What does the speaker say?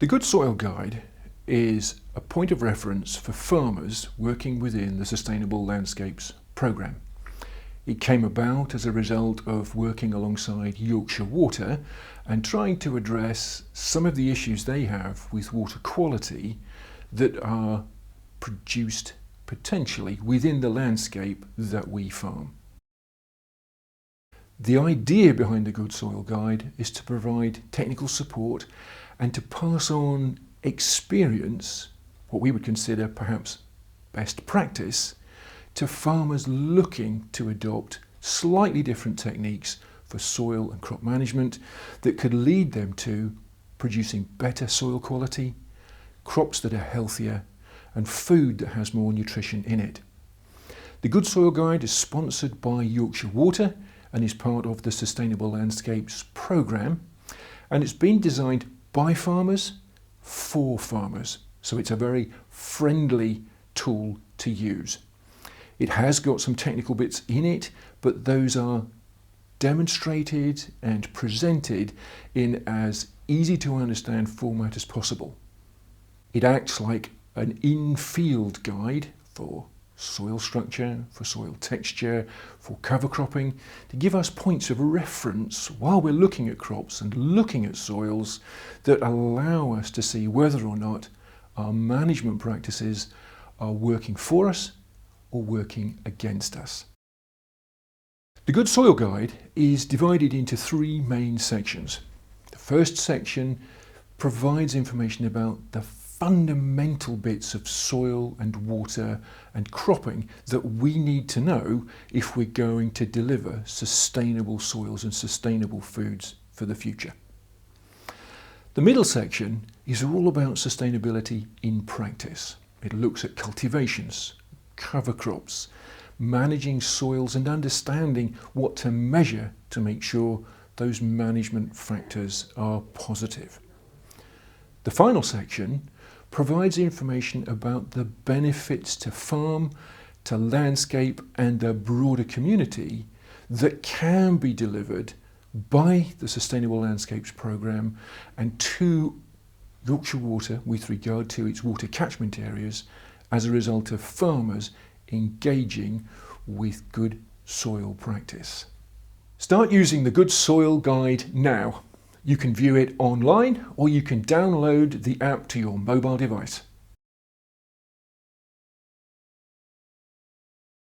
The Good Soil Guide is a point of reference for farmers working within the Sustainable Landscapes programme. It came about as a result of working alongside Yorkshire Water and trying to address some of the issues they have with water quality that are produced potentially within the landscape that we farm. The idea behind the Good Soil Guide is to provide technical support and to pass on experience, what we would consider perhaps best practice, to farmers looking to adopt slightly different techniques for soil and crop management that could lead them to producing better soil quality, crops that are healthier, and food that has more nutrition in it. The Good Soil Guide is sponsored by Yorkshire Water and is part of the Sustainable Landscapes programme, and it's been designed by farmers for farmers, so it's a very friendly tool to use. It has got some technical bits in it, but those are demonstrated and presented in as easy to understand format as possible. It acts like an in-field guide for soil structure, for soil texture, for cover cropping, to give us points of reference while we're looking at crops and looking at soils that allow us to see whether or not our management practices are working for us or working against us. The Good Soil Guide is divided into three main sections. The first section provides information about the fundamental bits of soil and water and cropping that we need to know if we're going to deliver sustainable soils and sustainable foods for the future. The middle section is all about sustainability in practice. It looks at cultivations, cover crops, managing soils and understanding what to measure to make sure those management factors are positive. The final section provides information about the benefits to farm, to landscape and the broader community that can be delivered by the Sustainable Landscapes programme and to Yorkshire Water with regard to its water catchment areas as a result of farmers engaging with good soil practice. Start using the Good Soil Guide now. You can view it online or you can download the app to your mobile device.